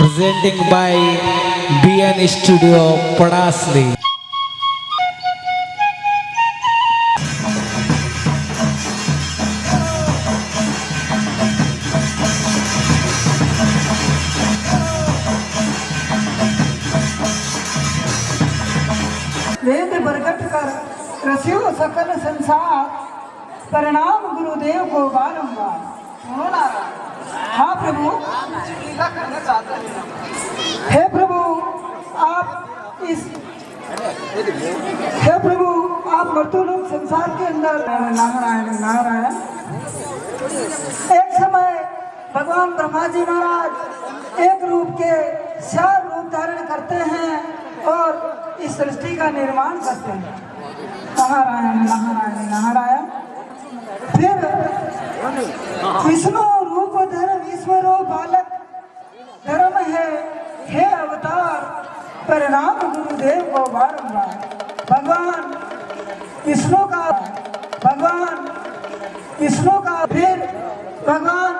presenting by BN Studio Padasli. वेद प्रकट कर रसियो सकल संसार, परिणाम गुरुदेव को बारंबार। हाँ प्रभु, हे प्रभु आप मृत्युलोक संसार के अंदर नारायण नारायण। एक समय भगवान ब्रह्मा जी महाराज एक रूप के 4 रूप धारण करते हैं और इस सृष्टि का निर्माण करते हैं। नारायण नारायण नारायण। फिर विष्णु रूप धर्म ईश्वरो बालक धर्म है, हे अवतार परिणाम गुरुदेव को बारंबार। भगवान विष्णु का फिर भगवान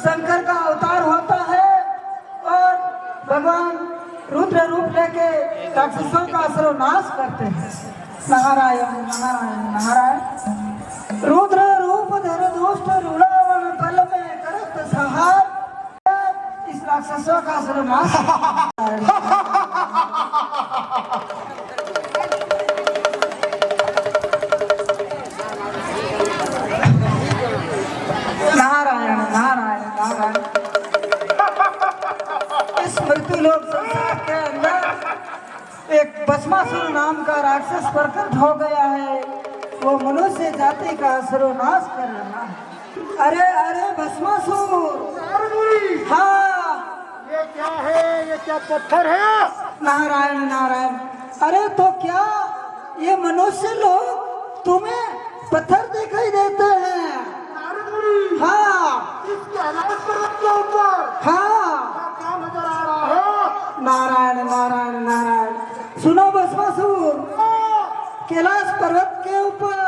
शंकर का अवतार होता है और भगवान रुद्र रूप लेके राक्षसों का सर्वनाश करते हैं। नारायण नारायण नारायण। रुद्र रूप धर दुष्ट रुड़ावन बल में करत सहार, इस राक्षसों का सर्वनाश। नारायण नारायण नारायण। इस मृत्युलोक संसार के अंदर एक भस्मासुर नाम का राक्षस प्रकट हो गया है। वो मनुष्य जाति का सर्वनाश कर रहा है। अरे अरे भस्मासुर, हाँ ये क्या है? ये क्या पत्थर है? नारायण नारायण। अरे तो क्या ये मनुष्य लोग तुम्हें पत्थर दिखाई देते हैं? हाँ इसके अनाज पर्वत के ऊपर हाँ क्या नजर आ रहा है? नारायण नारायण नारायण। सुनो भस्मासुर, कैलाश पर्वत के ऊपर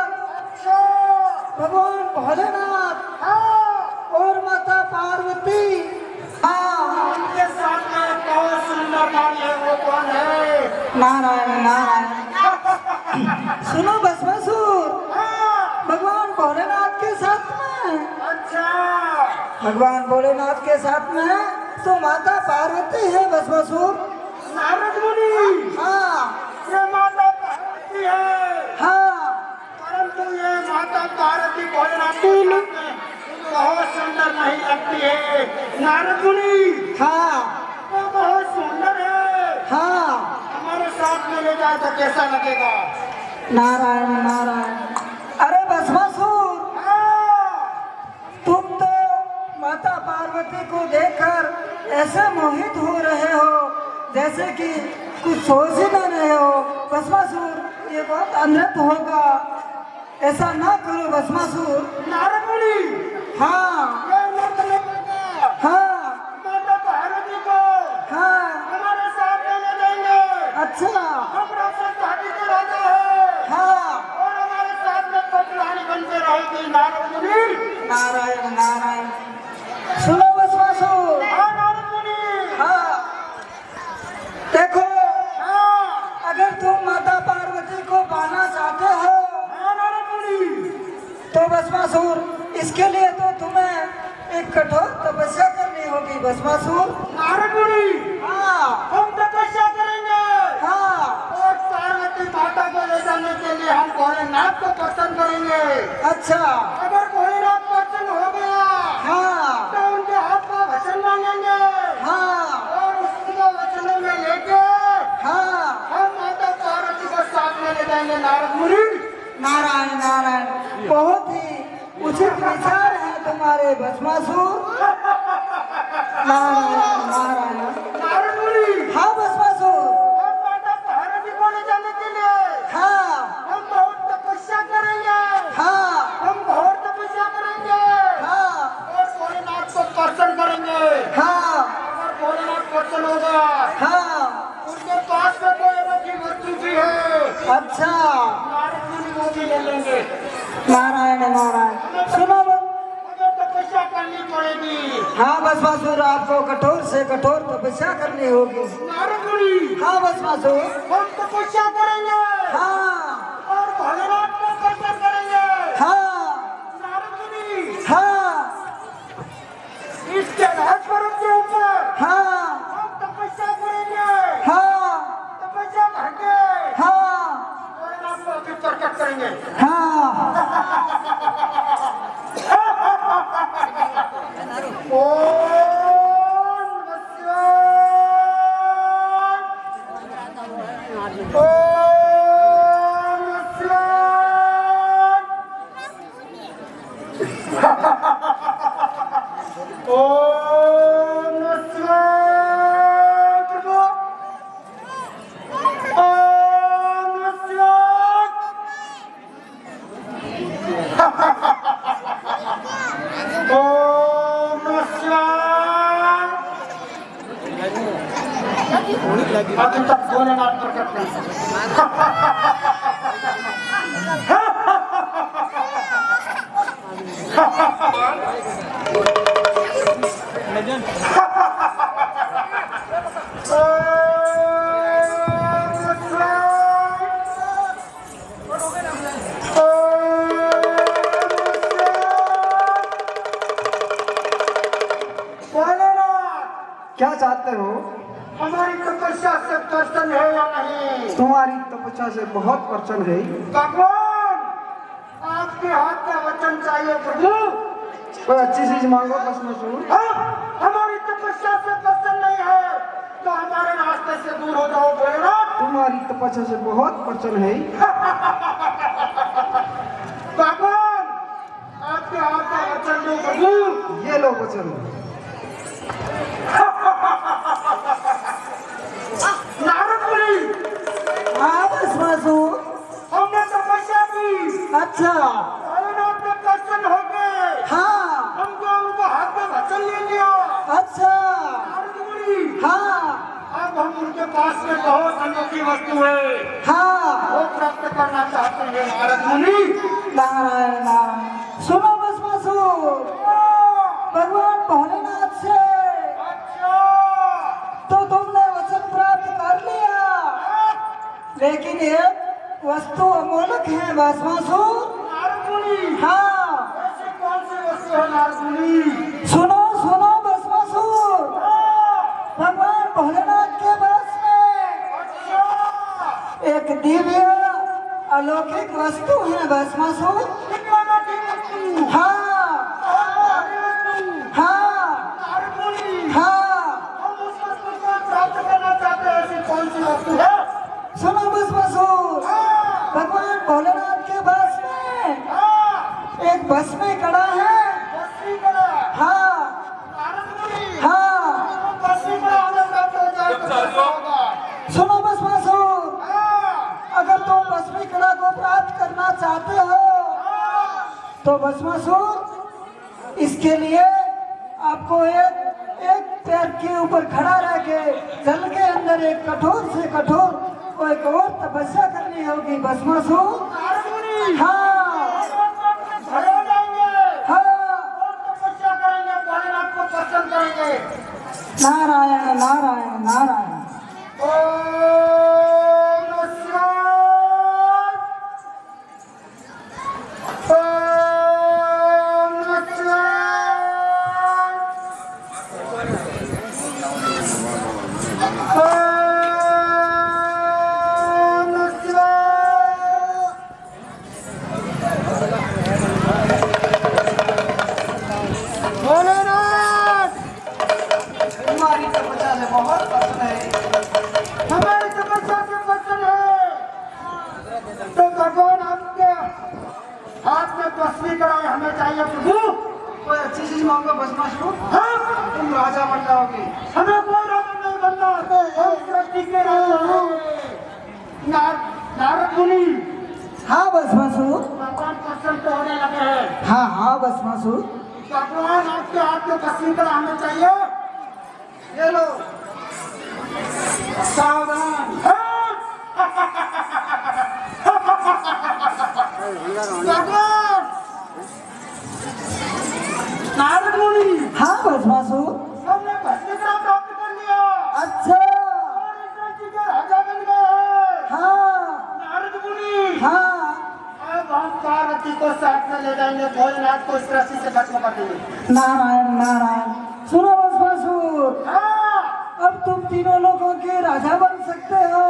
भगवान भोलेनाथ और माता पार्वती, हाँ उनके साथ में बहुत सुंदर नारी है, वो कौन है? नारायण नारायण। सुनो भस्मासुर, भगवान भोलेनाथ के साथ में, अच्छा भगवान भोलेनाथ के साथ में तो माता पार्वती है भस्मासुर। नारद मुनि, हाँ ये माता पार्वती है, हाँ परंतु ये माता पार्वती भोलेनाथ के साथ में बहुत सुंदर नहीं लगती है। नारद मुनि, हाँ वो बहुत सुंदर है, हाँ। हमारे साथ में ले जाए तो कैसा लगेगा? नारायण नारायण। अरे भस्मासुर, तुम तो माता पार्वती को देखकर ऐसे मोहित हो रहे हो जैसे कि कुछ सोच ही न रहे हो। भस्मासुर, ये बहुत अनर्थ होगा, ऐसा ना करो भस्मासुर। नारद मुनि, हाँ ये मत लगेगा। हाँ माता पार्वती को हाँ। हमारे साथ में ले जाएंगे। अच्छा हम राक्षस घाटी के राजा हैं हाँ। और हमारे साथ में पटरानी बन के रहेगी। नारद मुनि, नारायण नारायण। सुनो भस्मासुर, हाँ नारद मुनि, हाँ देखो, हाँ अगर तुम माता पार्वती को पाना चाहते हो हाँ नारद मुनि, तो भस्मासुर इसके लिए तो तुम्हें एक कठोर तपस्या करनी होगी भस्मासुर। नारद मुनि, हाँ हम तपस्या करेंगे हाँ। और पार्वती माता को ले जाने के लिए हम भोलेनाथ को प्रसन्न करेंगे। अच्छा अगर भोलेनाथ प्रसन्न हो गया हाँ तो उनके हाथ का वचन मांगेंगे हाँ और उसको वचनों में लेके हाँ। हम माता पार्वती को साथ में ले जाएंगे। नारद मुनि, नारायण नारायण। बहुत ही उचित विचार है तुम्हारे भस्मासुर। नारायण नारायण। नारद मुनि, हाँ भस्मासुर, हम माता पार्वती को ले जाने के लिए हाँ हम बहुत तपस्या करेंगे। हाँ हम बहुत तपस्या करेंगे हाँ और भोलेनाथ को प्रसन्न करेंगे। हाँ अगर भोलेनाथ प्रसन्न हो गया, हाँ। उनके पास में कोई बची वस्तु भी है, अच्छा नारद मुनि वो भी ले लेंगे। नारायण नारायण। सुनो हमें तपस्या करनी पड़ेगी। हाँ भस्मासुर, आपको कठोर से कठोर तपस्या करनी होगी। नारद मुनि हाँ भस्मासुर। हम तपस्या करेंगे हाँ और भोलेनाथ का दर्शन करेंगे। हाँ नारद मुनि हाँ इस कैलाश पर्वत के ऊपर हाँ हम तपस्या करेंगे। हाँ तपस्या करके हाँ भोलेनाथ को अभी प्रकट करेंगे। हाँ। ओम नमः शिवाय। ओम नमः शिवाय। ओम नमः शिवाय प्रभु। ओम नमः शिवाय। ओम नमः शिवाय। अभी तक भोलेनाथ प्रकट नहीं। क्या चाहते हो? हमारी तपस्या से प्रसन्न है या नहीं? तुम्हारी तपस्या से बहुत प्रसन्न है। भगवान आपके हाथ का वचन चाहिए प्रभु। कोई अच्छी चीज मांगो भस्मासुर। हमारी तपस्या से प्रसन्न नहीं है तो हमारे रास्ते से दूर हो जाओ भोलेनाथ। तुम्हारी तपस्या से बहुत प्रसन्न है। भगवान आपके हाथ का वचन दो प्रभु। ये लो वचन। नारद मुनि हाँ भस्मासुर। हमने तपस्या की। अच्छा। भोलेनाथ के दर्शन हो गए। हाँ हमको उनको हाथ में वचन ले लिया। अच्छा। नारद मुनि हाँ अब हम उनके पास में बहुत अनोखी वस्तु है हाँ। वो प्राप्त करना चाहते हैं नारद मुनि। नारायण नारायण। सुनो भस्मासुर, भगवान भोलेनाथ से अच्छा तो तुमने वचन प्राप्त कर लिया, लेकिन एक वस्तु अमोलक है भस्मासुर। नारद मुनि हाँ ऐसी कौन सी वस्तु है नारद मुनि? सुनो सुनो भस्मासुर, भगवान भोलेनाथ के पास में अच्छा एक दिव्य अलौकिक वस्तु है भस्मासुर। दिव्याना की वस्तु। हाँ हाँ नारद मुनि हाँ। हम उस वस्तु को प्राप्त करना चाहते हैं। ऐसी कौन सी वस्तु है? सुनो भस्मासुर, भगवान भोलेनाथ के पास में एक बस में कड़ा है। बस्ती करा। हाँ नारद मुनि हाँ। बस्ती करा हमें प्राप्त हो जाए तो कैसा होगा? सुनो भस्मासुर, अगर तुम भस्मी कड़ा को प्राप्त करना चाहते हो तो भस्मासुर इसके लिए आपको एक पैर के ऊपर खड़ा रह के जल के अंदर एक कठोर से कठोर कोई और तपस्या करनी होगी भस्मासुर। नारद मुनि हाँ खड़े हो जाएंगे हाँ। और तपस्या करेंगे। भोलेनाथ को प्रसन्न करेंगे। नारायण नारायण नारायण। ओम नमः शिवाय। ओम नमः शिवाय। ओम नमः शिवाय। भोलेनाथ तुम्हारी तपस्या से बहुत प्रसन्न है। हमारी तपस्या से प्रसन्न है तो भगवान आपके हाथ में तस्वीर कराए हमें चाहिए प्रभु। कोई अच्छी चीज मांगो भस्मासुर, हाँ तुम राजा बन जाओगे। हमें कोई राजा नहीं बनना। हम सृष्टि के राजा हैं। नारद मुनि हाँ भस्मासुर। भगवान प्रसन्न तो होने लगे हैं। हाँ हाँ भस्मासुर। भगवान आपके हाथ में तस्वीर करा हमें चाहिए। ये लो। सावधान। भगवान नारद मुनि हाँ भस्मासुर। हमने भस्मीकरण प्राप्त कर लिया अच्छा। और इस राज्य के राजा बन गए हैं। हाँ नारद मुनि हाँ। अब हम पार्वती को साथ में ले जाएंगे, भोलेनाथ को इस राशि से खत्म कर देंगे। नारायण नारायण। सुनो भस्मासुर, हाँ, अब तुम तीनों लोगों के राजा बन सकते हो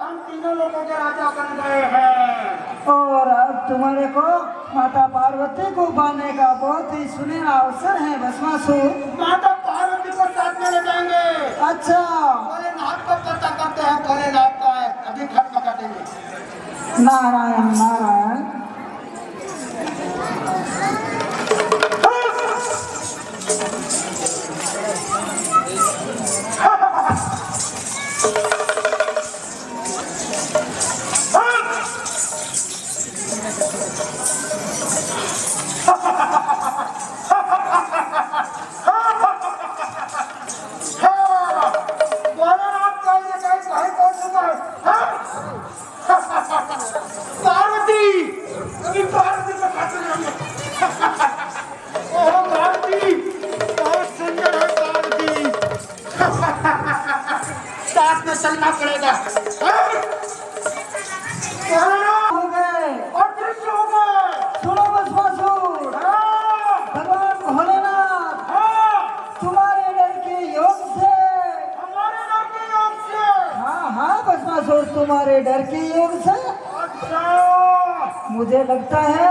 हम तीनों लोगों के राजा बन गए हैं। और अब तुम्हारे को माता पार्वती को पाने का बहुत ही सुनहरा अवसर है भस्मासुर। माता पार्वती को साथ में ले जाएंगे। अच्छा। भोलेनाथ को पता करते हैं, भोलेनाथ का है अभी खत्म कर देंगे। नारायण नारायण। भोलेनाथ का ये कहीं पहुंच चुका है। पार्वती अभी पार्वती को खाते जाएंगे। ओह पार्वती बहुत सुंदर है पार्वती। साथ में चलना पड़ेगा। भोलेनाथ हो गए। अदृश्य हो गए। सुनो भस्मासुर, हाँ, भगवान भोलेनाथ हाँ, तुम्हारे डर के योग से। हमारे नाम के योग से। हाँ हाँ भस्मासुर, तुम्हारे डर के योग से अच्छा, मुझे लगता है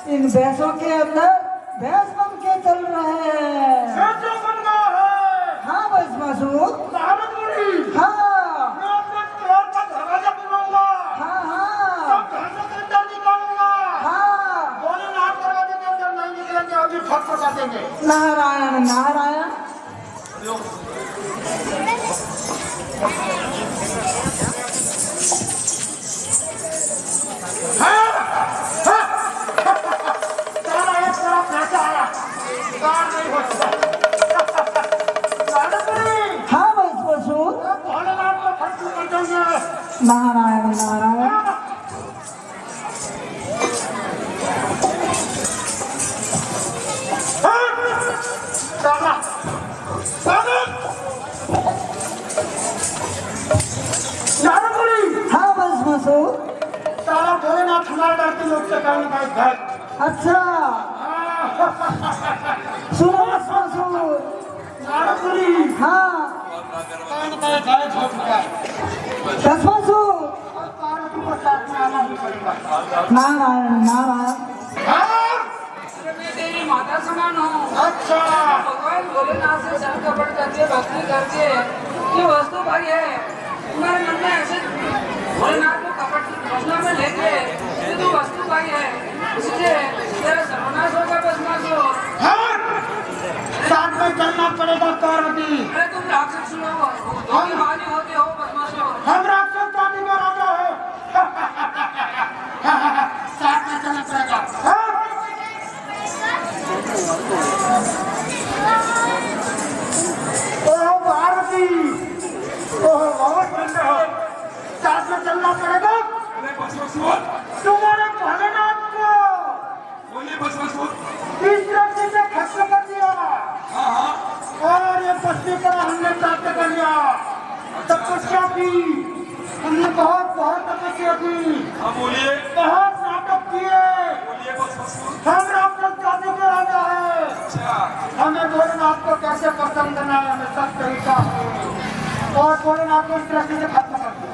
इन भैंसों के अंदर भैंस बन के चल रहे हैं। कैसे बन गया है? हाँ भस्मासुर। नारद मुनि हाँ मैं अपने पैर का दरवाजा बनाऊंगा। हाँ हाँ सब भैंसों के अंदर निकालूंगा। हाँ। भोलेनाथ दरवाजे के अंदर नहीं निकलेंगे, अभी फटफटा देंगे। नारायण नारायण। साला एक तरफ भैंसा आया, कार नहीं हो सकता। नारद मुनि हाँ भस्मासुर। भोलेनाथ को खत्म कर देंगे। नारायण नारायण। साला साला नारद मुनि हाँ भस्मासुर। साला भोलेनाथ हमारे डर के लोग से कहीं नहीं भाग। अच्छा। सुनो भस्मासुर। नारद मुनि हाँ कहीं नहीं गाय छोड़ चुका है। भस्मासुर। अब पार्वती को साथ में आना ही पड़ेगा। नारायण नारायण। हाँ, मैं तेरी माता समान हूँ। अच्छा भगवान भोलेनाथ से सर कपड़ करके भक्ति करके ये वस्तु भाई है तुम्हारे मन में ऐसे भोलेनाथ को कपट योजना में लेके ये तो वस्तु भाई है इसलिए तेरा सर्वनाश होगा भस्मासुर। हाँ, साथ में चलना पड़ेगा पार्वती। अरे तुम राक्षस हो तुम बाली होते हो भस्मासुर। हम राक्षस जाति का राजा है। साथ में चलना पड़ेगा। हाँ? ओह पार्वती, ओह बहुत सुंदर हो। साथ में चलना पड़ेगा। अरे बसवसुर, तुम्हारे भोलेनाथ को बोलिए बसवसुर। इस राशि से खत्म कर दिया हाँ हाँ, और ये वशीकरण हमने प्राप्त कर लिया। तपस्या की हमने बहुत बहुत तपस्या की, हाँ बोलिए, बहुत नाटक किए। बोलिए बसवसुर। हम राक्षस जाति के राजा है। अच्छा, हमें भोलेनाथ को कैसे पसंद करना है हमें सब तरीका है और भोलेनाथ को इस राशि से खत्म कर दिया।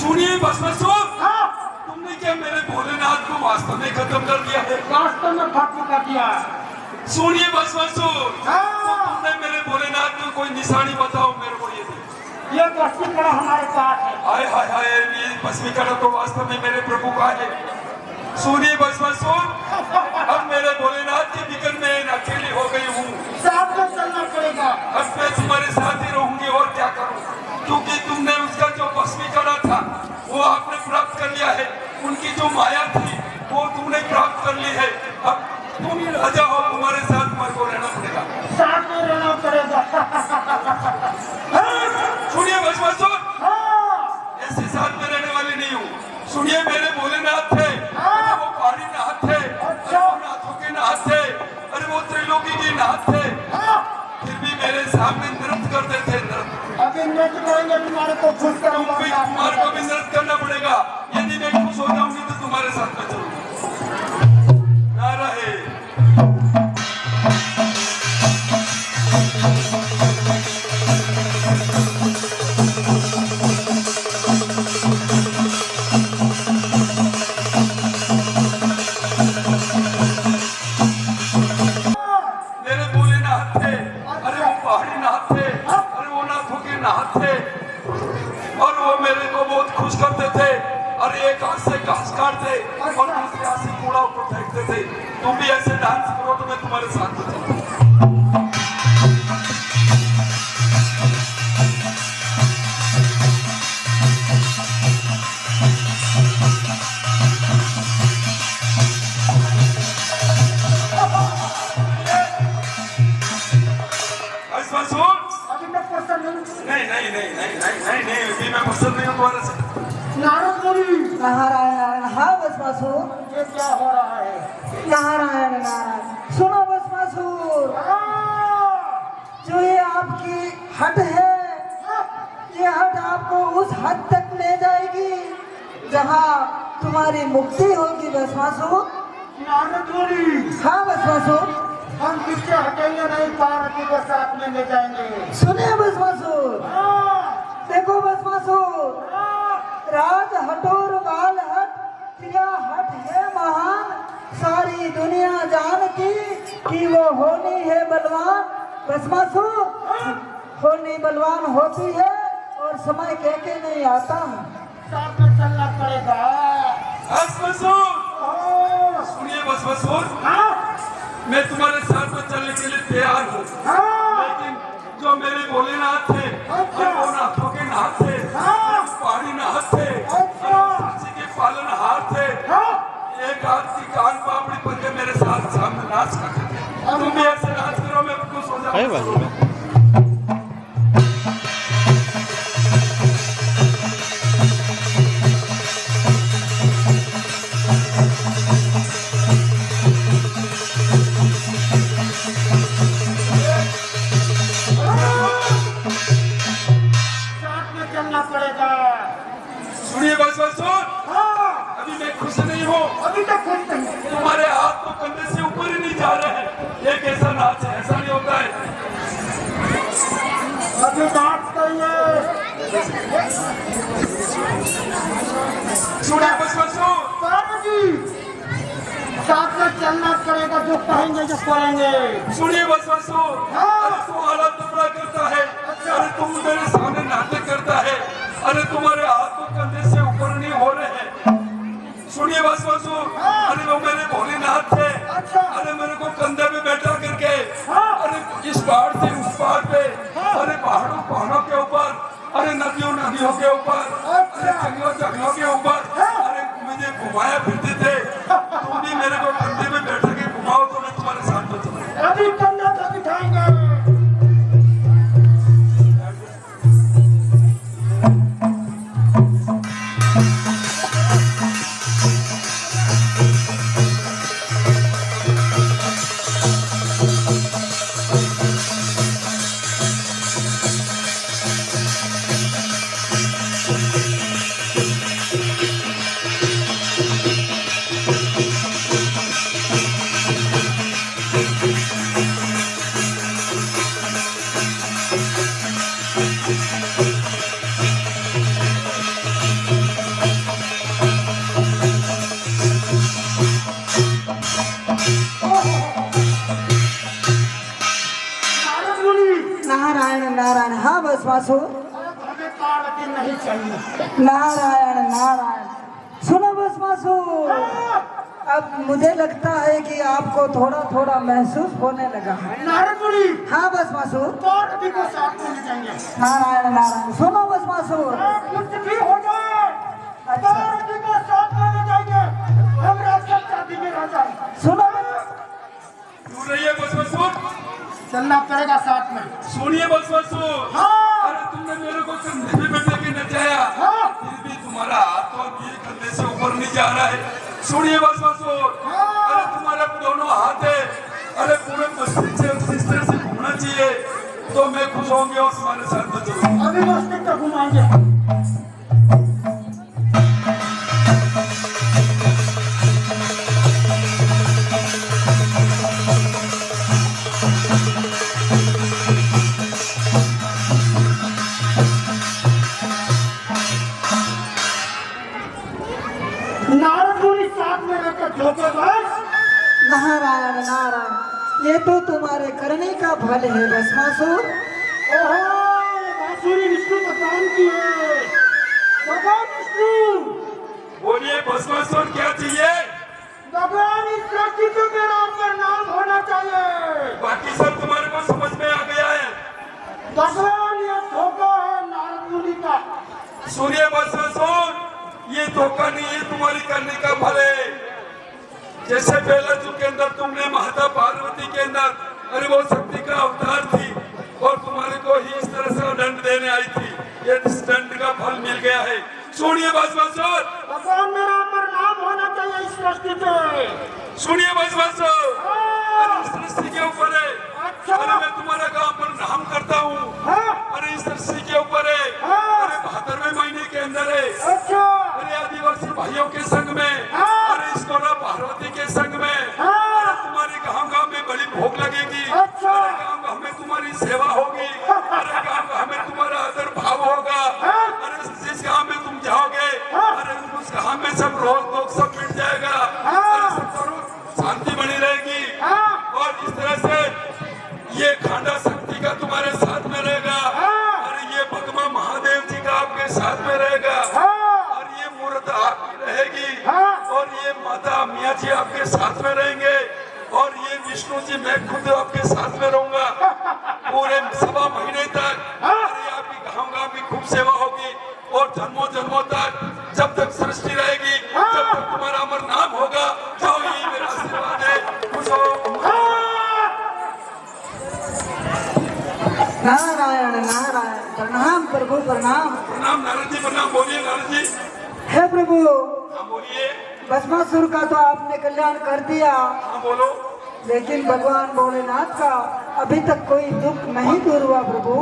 सुनिए बसवसुर, हाँ, तुमने क्या मेरे भोलेनाथ को वास्तव में खत्म कर दिया है? वास्तव में खत्म कर दिया। सुनिए बसवसुर, हाँ, तुमने मेरे भोलेनाथ को कोई निशानी बताओ मेरे को ये। ये वशीकरण हमारे पास है। हाय हाय हाय, ये भस्मीकरण तो वास्तव में मेरे प्रभु का है। सुनिए बसवसुर, अब मेरे भोलेनाथ के बिगड़ में अकेली हो गई हूँ। साथ में चलना पड़ेगा। अब मैं तुम्हारे साथ ही रहूंगी और क्या करूं, क्योंकि तुमने उसका जो भस्मीकरण था वो आपने प्राप्त कर लिया है। उनकी जो माया थी वो तुमने प्राप्त कर ली है। अब तुम ही राजा हो, तुम्हारे साथ तुम्हारे को रहना पड़ेगा। साथ में रहना पड़ेगा। सुनिए बसवसुर, हाँ, ऐसे साथ में रहने वाली नहीं हूँ। सुनिए मेरे भोलेनाथ थे, हाँ। वो पहाड़ी नाथ थे, अच्छा। नाथों के नाथ थे। अरे वो त्रिलोकी की नृत्य करेंगे, तुम्हारे को खुश करूंगा। तुम्हारे को भी नृत्य करना पड़ेगा। यदि मैं खुश हो जाऊंगी तो तुम्हारे साथ में चलूंगा। नारा है। मेरे भोलेनाथ थे, अरे वो पहाड़ी नाथ थे, अरे वो नाथों के नाथ थे, और वो मेरे को बहुत खुश करते थे। और एक हाथ से घास काटते और दूसरे हाथ से कूड़ा ऊपर फेंकते थे। तुम भी ऐसे डांस करो तो मैं तुम्हारे साथ में चलूंगा। अभी तक पसंद नहीं। नहीं, अभी मैं पसंद नहीं हूँ तुम्हारे साथ। नारद मुनि, नारायण। हाँ भस्मासुर, ये क्या हो रहा है? नारायण नारायण। सुनो भस्मासुर, जो ये आपकी हट है, ये हट आपको उस हद तक ले जाएगी जहाँ तुम्हारी मुक्ति होगी भस्मासुर। नारद मुनि, हाँ भस्मासुर, हम पीछे हटेंगे नहीं, पार्वती को साथ में ले जाएंगे। सुनिए भस्मासुर, देखो भस्मासुर, राज हटोर बाल हट, क्या हट है महान, सारी दुनिया जानती कि वो होनी है बलवान। भस्मासुर, होनी बलवान होती है और समय कह के नहीं आता। साथ में चलना पड़ेगा। भस्मासुर, सुनिए भस्मासुर, मैं तुम्हारे साथ में चलने के लिए तैयार हूँ, लेकिन जो मेरे भोलेनाथ थे, और वो नाथों के नाथ थे, पहाड़ी नाथ थे, साक्षी के पालनहार थे, एक हाथ की कान पापड़ी पकड़ के मेरे साथ सामने नाच करते थे। तुम भी ऐसे नाच करो, मैं खुश हो जाऊंगा। साथ में चलना पड़ेगा। सुनिए भस्मासुर, अभी मैं खुश नहीं हूँ। अभी तक खुश नहीं। तुम्हारे हाथ तो कंधे से ऊपर ही नहीं जा रहे हैं। ये कैसा नाच है? ऐसा नहीं होता है। अभी बात करिए। सुनिए भस्मासुर, पार्वती, साथ में चलना पड़ेगा, जो कहेंगे जो करेंगे। सुनिए भस्मासुर, अरे तू हालत टुकड़ा करता है, अरे तुम मेरे सामने नाटक करता है, अरे तुम्हारे हाथ तो कंधे से ऊपर नहीं हो रहे हैं। सुनिए भस्मासुर, अरे वो मेरे भोलेनाथ थे, अरे मेरे को कंधे पे बैठा करके, अरे इस पहाड़ से उस पहाड़ पे, अरे पहाड़ों के ऊपर, अरे नदियों के ऊपर, अरे जंगलों के ऊपर, अरे मुझे घुमाया फिरते थे। तुम भी मेरे को कंधे पे बैठा के घुमाओ तो मैं तुम्हारे साथ में चलूंगा। अभी कंधा तक उठाएंगे। नारायण नारायण। हाँ भस्मासुर, हमें पार्वती नहीं चाहिए। नारायण नारायण। सुनो भस्मासुर, अब मुझे लगता है कि आपको थोड़ा थोड़ा महसूस होने लगा है। नारद मुनि, हाँ भस्मासुर, पार्वती को साथ में ले जाएंगे। नारायण नारायण। सुनो भस्मासुर, कुछ भी हो जाए, पार्वती को साथ में ले जाएंगे। हम राक्षस शादी में रह जाए। सुनो सुन रही है भस्मासुर? चलना पड़ेगा साथ में। सुनिए भस्मासुर, हाँ। अरे तुमने मेरे को कंधे पे बैठा के नचाया, हाँ। फिर भी तुम्हारा हाथ तो अभी कंधे से ऊपर नहीं जा रहा है। सुनिए भस्मासुर, हाँ। अरे तुम्हारे दोनों हाथ है, अरे पूरे मस्तिष्क से इस तरह से घूमना चाहिए तो मैं खुश होंगे और तुम्हारे साथ में चलूंगा। अभी मस्ती जाएंगे। नारद मुनि साथ में रहकर धोखेबाज। नारायण नारायण, ये तो तुम्हारे करने का फल है भस्मासुर। ओहो, बांसुरी विष्णु का काम किए। भगवान विष्णु, बोलिए भस्मासुर क्या चाहिए? भगवान इस सृष्टि को मेरा ऊपर नाम होना चाहिए। बाकी सब तुम्हारे को समझ में आ गया है। भगवान ये धोखा है नारद मुनि का। सूर्य भस्मासुर, ये धोखा नहीं है, तुम्हारी करने का फल है। जैसे पहले युग के अंदर तुमने माता पार्वती के अंदर, अरे वो शक्ति का अवतार थी और तुम्हारे को ही इस तरह से दंड देने आई थी, ये इस दंड का फल मिल गया है। सुनिए भस्मासुर, भगवान मेरा ऊपर नाम होना चाहिए इस सृष्टि पे। सुनिए भस्मासुर, अरे इस सृष्टि के ऊपर है। अच्छा। अरे मैं तुम्हारा गांव पर नाम करता हूँ। हाँ? अरे इस सृष्टि के ऊपर है। हाँ। अरे 72वें महीने के अंदर है। अच्छा। अरे आदिवासी भाइयों के संग में, हाँ। अरे इसको ना पार्वती के संग में, हाँ। अरे तुम्हारे गांव में बड़ी भोग लगेगी। अच्छा। अरे गांव में तुम्हारी सेवा होगी। अरे गांव में तुम्हारा आदर भाव होगा। हाँ। अरे जिस गांव में तुम जाओगे, हाँ। अरे उस गांव में सब रोग दोग सब मिट जाएगा। हाँ। अरे सब करो, शांति बनी रहेगी। हाँ। और इस तरह से ये खांडा शक्ति का तुम्हारे साथ में रहेगा। हाँ। अरे ये भगवान महादेव जी का आपके साथ में रहेगा। हाँ। और ये मूर्त आपकी रहेगी। हाँ। और ये माता मियाँ जी आपके साथ में रहेंगे। और ये विष्णु जी मैं खुद आपके साथ में रहूंगा पूरे 1.25 महीने तक। अरे आपकी गाँव की खूब सेवा होगी और जन्मों जन्मों तक, जब तक सृष्टि रहेगी, जब तक तुम्हारा अमर नाम होगा। जाओ, यही मेरा आशीर्वाद है। खुश हो। नारायण नारायण, प्रणाम प्रभु प्रणाम। प्रणाम नारद जी, प्रणाम। बोलिए नारद जी। हे प्रभु, हाँ बोलिए। भस्मासुर का तो आपने कल्याण कर दिया, हाँ बोलो। लेकिन भगवान भोलेनाथ का अभी तक कोई दुख नहीं दूर हुआ प्रभु।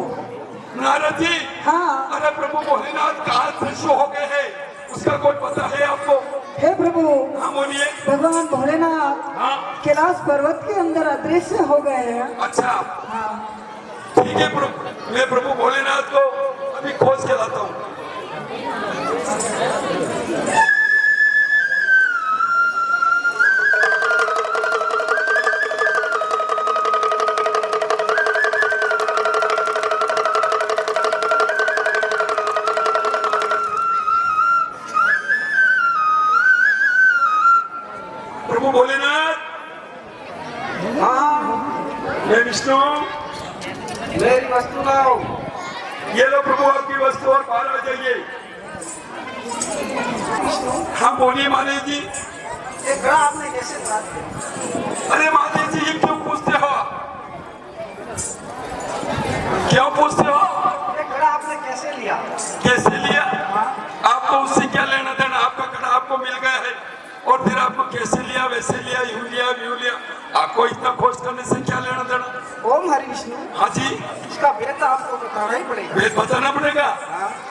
नारद जी, हाँ। अरे प्रभु भोलेनाथ कहाँ दृश्य हो गए हैं, उसका कोई पता है आपको? हे प्रभु, हाँ बोलिए। भगवान भोलेनाथ हाँ। कैलाश पर्वत के अंदर अदृश्य हो गए हैं। अच्छा, हाँ। ठीक है प्रभु, मैं प्रभु भोलेनाथ को अभी खोज के लाता हूँ। प्रभु भोलेनाथ, मैं विष्णु, मेरी वस्तु लाओ। ये लो प्रभु आपकी वस्तु और बाहर आ जाइए। हाँ बोलिए महादेव जी। ये घड़ा आपने कैसे प्राप्त किया? अरे महादेव जी, ये क्यों पूछते हो? क्यों पूछते हो? ये घड़ा आपने कैसे लिया? कैसे लिया? आपको उससे क्या लेना देना? आपका घड़ा आपको मिल गया है और फिर आपको कैसे लिया, वैसे लिया, यूं लिया, यूं लिया, आपको इतना खोज करने से क्या लेना देना? ओम हरि विष्णु, हाँ जी, इसका भेद तो आपको बताना ही पड़ेगा। वेद बताना पड़ेगा।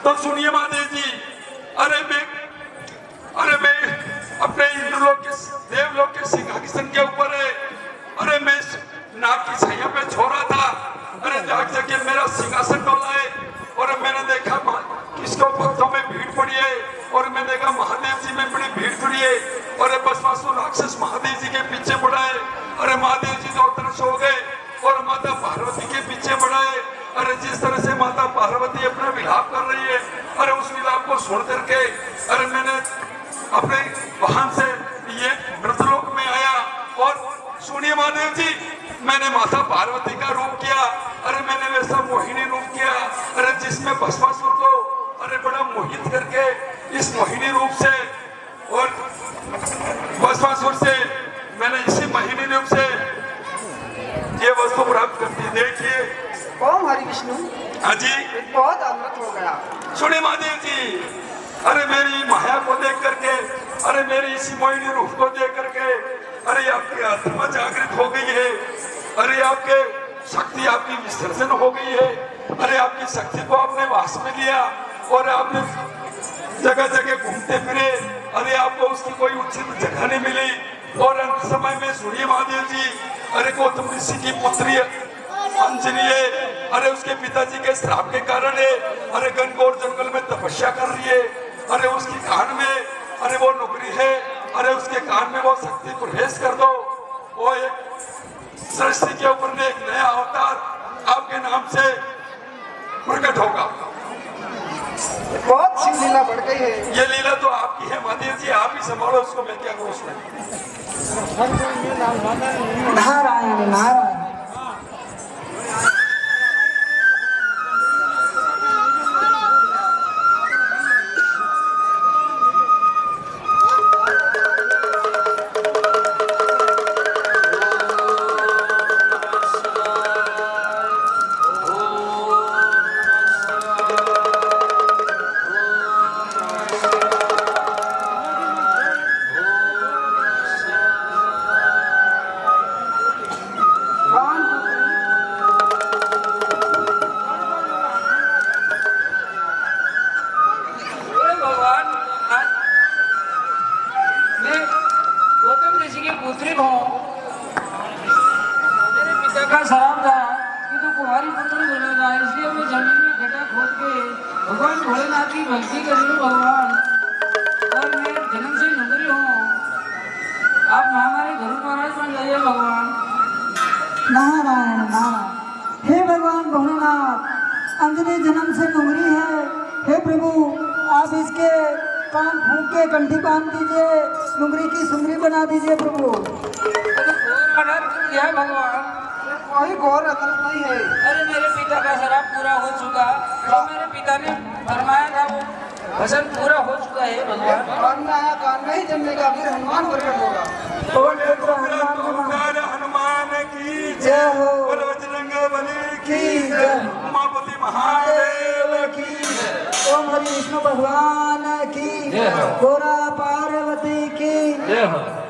तो सुनिए महादेव जी, अरे मैं अपने इंद्रलोक के देवलोक के सिंहासन के ऊपर है। अरे मैं नाग की सैया पे छोड़ा था। अरे जाग जाके मेरा सिंहासन डोला है और मैंने देखा किसको भक्तों में भीड़ पड़ी है और मैंने देखा महादेव जी में बड़ी भीड़ पड़ी है। और भस्मासुर राक्षस महादेव जी के पीछे पड़ा है। अरे महादेव जी तो तरस हो गए और माता पार्वती के पीछे पड़ा है। अरे जिस तरह से माता पार्वती अपना विलाप कर रही है, अरे उस विलाप को सुन करके अरे मैंने अपने वाहन से ये मृतलोक में आया। और सुनिए महादेव जी, मैंने माता पार्वती का रूप किया। अरे मैंने वैसा मोहिनी रूप किया, अरे जिसमें भस्मासुर को अरे बड़ा मोहित करके इस मोहिनी रूप से और भस्मासुर से मैंने इसी मोहिनी रूप से ये वस्तु प्राप्त करती। देखिए। ओम हरि विष्णु, हाँ जी, बहुत अमृत हो गया। सुनिए महादेव जी, अरे मेरी माया को देख करके, अरे मेरी इसी मोहिनी रूप को देख करके अरे आपकी आत्मा जागृत हो गई है। अरे आपके शक्ति आपकी विसर्जन हो गई है। अरे आपकी शक्ति को आपने वास में लिया और आपने जगह जगह घूमते फिरे, अरे आपको उसकी कोई उचित जगह नहीं मिली। और अंत समय में सुनिए महादेव जी, अरे गौतम ऋषि की पुत्री अंजनी है, अरे उसके पिताजी के श्राप के कारण है, अरे घनघोर जंगल में तपस्या कर रही है, अरे उसकी कान में अरे वो नौकरी है, अरे उसके कान में वो शक्ति प्रवेश कर दो, वो एक सृष्टि के ऊपर में एक नया अवतार आपके नाम से प्रकट होगा। बहुत सी लीला बढ़ गई है। ये लीला तो आपकी है महादेव जी, आप ही संभालो उसको, मैं क्या करूँ उसमें। नारायण नारायण। अरे भगवान, मैं गौतम ऋषि की पुत्री हूँ। मेरे पिता का श्राप था कि तू कुमारी पुत्री बनेगा, इसलिए मैं जमीन में गड्ढा खोद के भगवान भोलेनाथ की भक्ति कर रही हूँ भगवान। और मैं जन्म से नौकरी हूँ, आप हमारे गुरु महाराज बन जाइए भगवान। नारायण नारायण। हे भगवान भोलेनाथ, अंजनी जन्म से डूंगरी है, हे प्रभु आप इसके कान फूंक के कंठी बांध दीजिए, डूंगरी की सुंगरी बना दीजिए प्रभु। क्या है भगवान? कोई घोर अदृत नहीं है। अरे मेरे पिता का श्राप पूरा हो चुका, जो मेरे पिता ने फरमाया था वो वचन पूरा हो चुका है भगवान। कान में आया, कान में ही जन्मेगा, फिर हनुमान प्रकट होगा। बोले तो हनुमान की जय हो। बोले बजरंगबली की जय। उमापति महादेव की ओम हरि विष्णु भगवान की, गोरा पार्वती की।